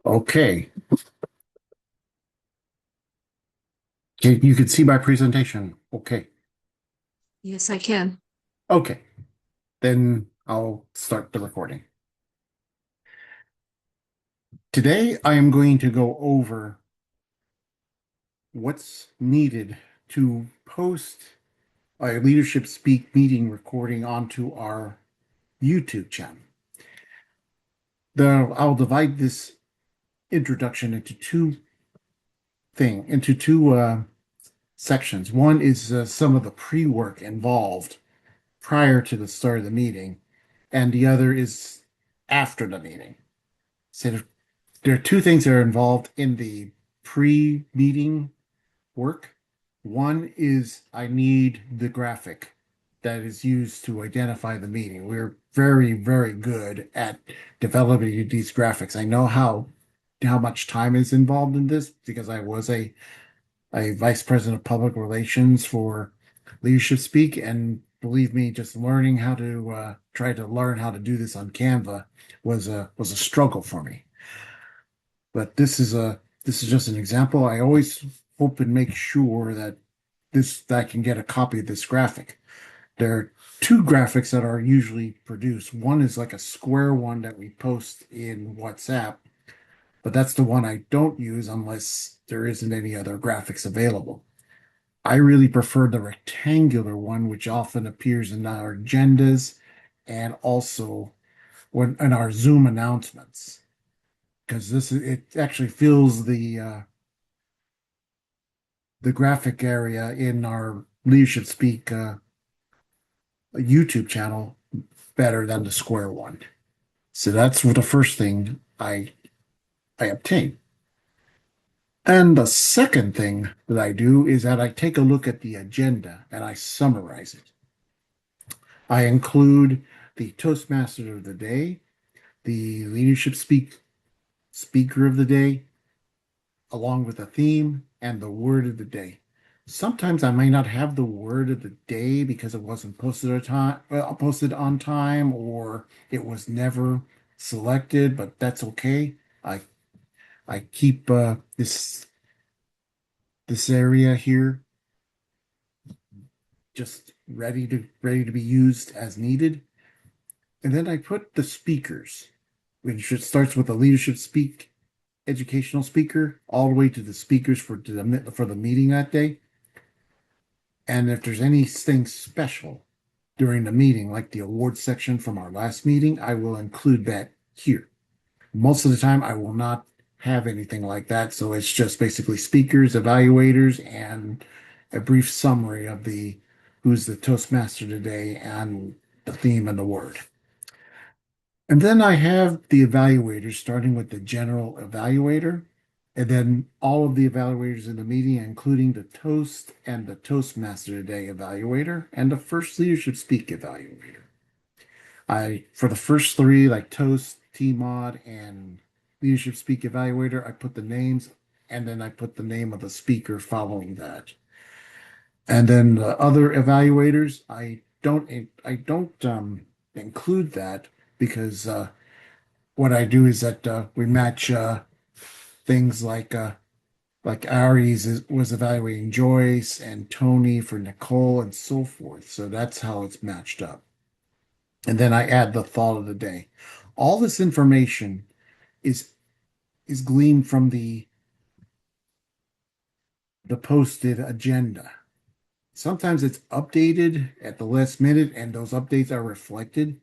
Okay. You can see my presentation. Okay. Yes, I can. Okay. Then I'll start the recording. Today, I am going to go over what's needed to post a Leadership Speak meeting recording onto our YouTube channel. I'll divide this introduction into two sections. One is some of the pre-work involved prior to the start of the meeting, and the other is after the meeting. So there are two things that are involved in the pre-meeting work. One is I need the graphic that is used to identify the meeting. We're very, very good at developing these graphics. I know how much time is involved in this because I was a vice president of public relations for Leadership Speak, and believe me, just learning how to try to learn how to do this on Canva was a struggle for me. But this is just an example. I always hope and make sure that I can get a copy of this graphic. There are two graphics that are usually produced. One is like a square one that we post in WhatsApp, but that's the one I don't use unless there isn't any other graphics available. I really prefer the rectangular one, which often appears in our agendas and also when in our Zoom announcements, because this it actually fills the graphic area in our Leadership Speak YouTube channel better than the square one. So that's the first thing I obtain. And the second thing that I do is that I take a look at the agenda and I summarize it. I include the Toastmaster of the day, the speaker of the day, along with a theme and the word of the day. Sometimes I may not have the word of the day because it wasn't posted on time, or it was never selected, but that's okay. I I keep this area here just ready to be used as needed. And then I put the speakers, which it starts with a leadership speak educational speaker all the way to the speakers for the meeting that day. And if there's anything special during the meeting, like the awards section from our last meeting, I will include that here. Most of the time, I will not have anything like that. So it's just basically speakers, evaluators, and a brief summary of the who's the Toastmaster today and the theme and the word. And then I have the evaluators, starting with the general evaluator, and then all of the evaluators in the meeting, including the Toast and the Toastmaster Today evaluator and the First Leadership Speak evaluator. For the first three, like Toast, T-Mod, and Leadership Speak evaluator, I put the names and then I put the name of the speaker following that. And then the other evaluators, I don't include that because what I do is that we match things like was evaluating Joyce and Tony for Nicole and so forth. So that's how it's matched up. And then I add the thought of the day. All this information is is gleaned from the posted agenda. Sometimes it's updated at the last minute, and those updates are reflected.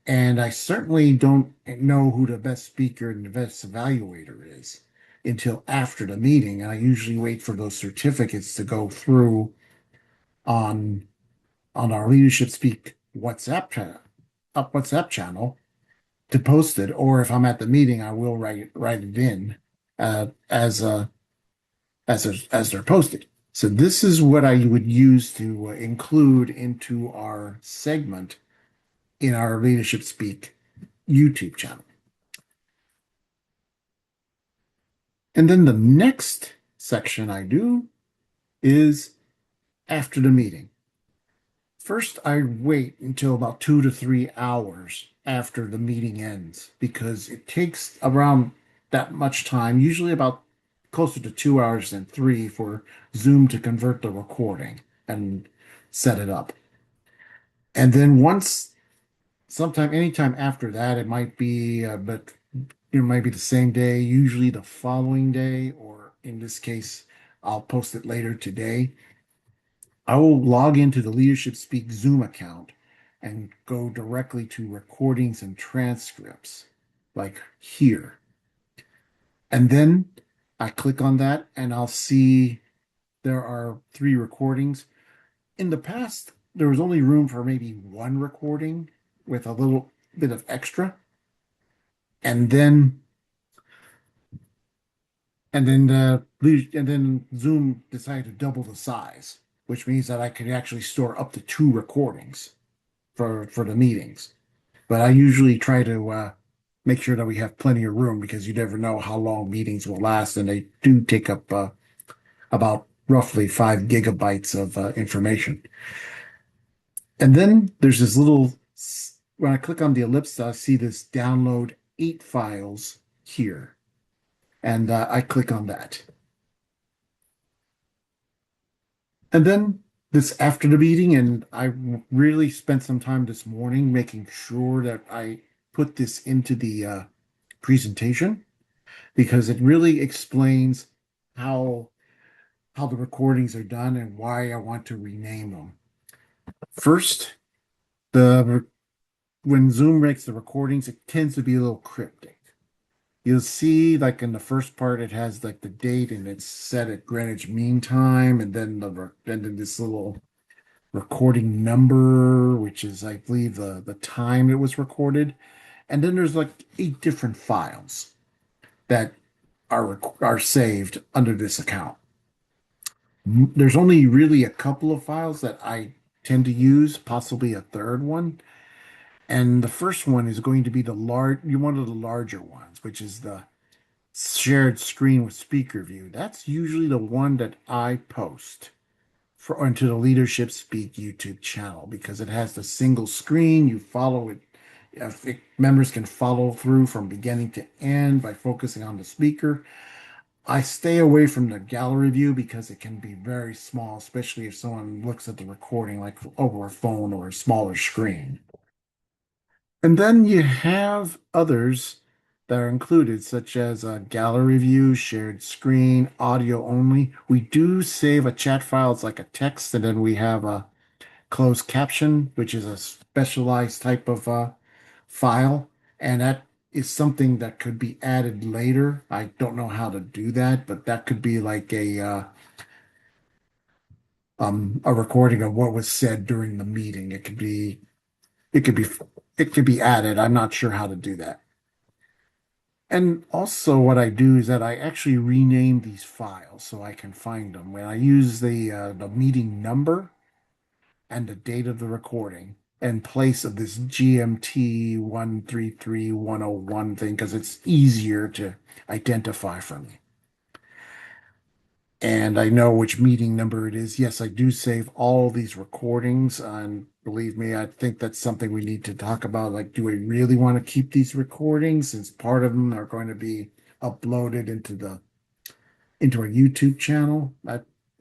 And I certainly don't know who the best speaker and the best evaluator is until after the meeting. I usually wait for those certificates to go through on on our Leadership Speak WhatsApp channel to post it. Or if I'm at the meeting, I will write it in as as they're posted. So this is what I would use to include into our segment in our Leadership Speak YouTube channel. And then the next section I do is after the meeting. First, I wait until about 2 to 3 hours after the meeting ends because it takes around that much time, usually about closer to 2 hours than three, for Zoom to convert the recording and set it up. And then once, sometime, anytime after that, it might be, but it might be the same day, usually the following day, or in this case, I'll post it later today. I will log into the Leadership Speak Zoom account and go directly to recordings and transcripts, like here. And then I click on that and I'll see there are three recordings. In the past, there was only room for maybe one recording with a little bit of extra. And then and then Zoom decided to double the size, which means that I could actually store up to two recordings for the meetings. But I usually try to make sure that we have plenty of room because you never know how long meetings will last, and they do take up about roughly 5 GB of information. And then there's this little, when I click on the ellipse, I see this download 8 files here, and I click on that. And then this after the meeting, and I really spent some time this morning making sure that I put this into the presentation because it really explains how how the recordings are done and why I want to rename them. First, the when Zoom makes the recordings, it tends to be a little cryptic. You'll see, like in the first part, it has like the date and it's set at Greenwich Mean Time, and then this little recording number, which is, I believe, the time it was recorded. And then there's like 8 different files that are saved under this account. There's only really a couple of files that I tend to use, possibly a third one. And the first one is going to be one of the larger ones, which is the shared screen with speaker view. That's usually the one that I post onto the Leadership Speak YouTube channel because it has the single screen. You follow it. Members can follow through from beginning to end by focusing on the speaker. I stay away from the gallery view because it can be very small, especially if someone looks at the recording like over a phone or a smaller screen. And then you have others that are included, such as a gallery view, shared screen, audio only. We do save a chat file, it's like a text, and then we have a closed caption, which is a specialized type of file, and that is something that could be added later. I don't know how to do that, but that could be like a recording of what was said during the meeting. It could be it could be added. I'm not sure how to do that. And also what I do is that I actually rename these files so I can find them. When I use the meeting number and the date of the recording in place of this GMT 133101 thing because it's easier to identify for me. And I know which meeting number it is. Yes, I do save all these recordings. And believe me, I think that's something we need to talk about. Like, do we really want to keep these recordings since part of them are going to be uploaded into a YouTube channel?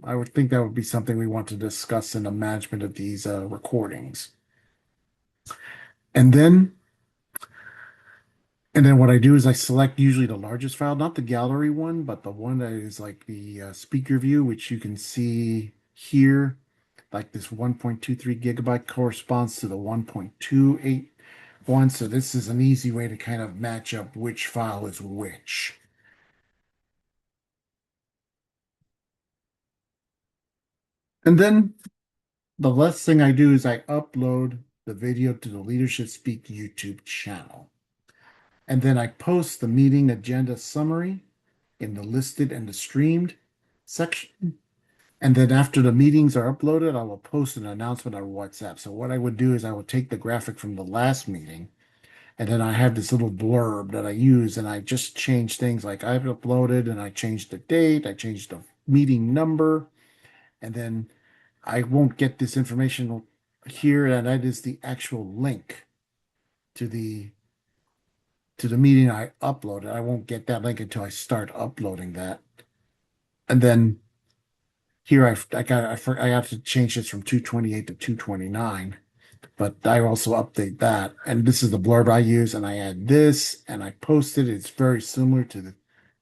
I would think that would be something we want to discuss in the management of these recordings. And then and then what I do is I select usually the largest file, not the gallery one, but the one that is like the speaker view, which you can see here. Like this 1.23 GB corresponds to the 1.281. So this is an easy way to kind of match up which file is which. And then the last thing I do is I upload the video to the Leadership Speak YouTube channel. And then I post the meeting agenda summary in the listed and the streamed section. And then after the meetings are uploaded, I will post an announcement on WhatsApp. So what I would do is I would take the graphic from the last meeting, and then I have this little blurb that I use, and I just change things like I've uploaded, and I changed the date, I changed the meeting number, and then I won't get this information here, and that is the actual link to to the meeting I uploaded. I won't get that link until I start uploading that. And then here I have to change this from 228 to 229, but I also update that. And this is the blurb I use, and I add this and I post it. It's very similar to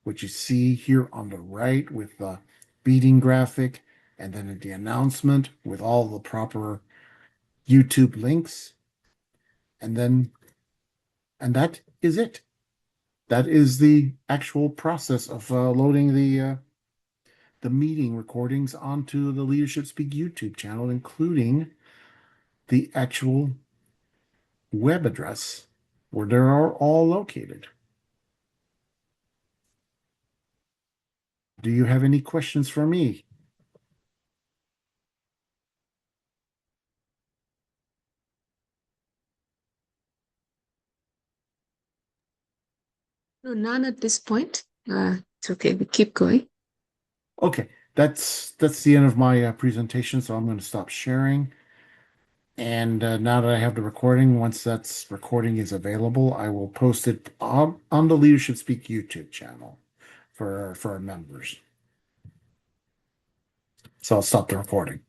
what you see here on the right with the beating graphic, and then the announcement with all the proper YouTube links. And that is it. That is the actual process of loading the meeting recordings onto the Leadership Speak YouTube channel, including the actual web address where they are all located. Do you have any questions for me? No, none at this point. It's okay. We keep going. Okay, that's the end of my presentation, so I'm going to stop sharing. And now that I have the recording, once that's recording is available, I will post it on the Leadership Speak YouTube channel for our members. So I'll stop the recording.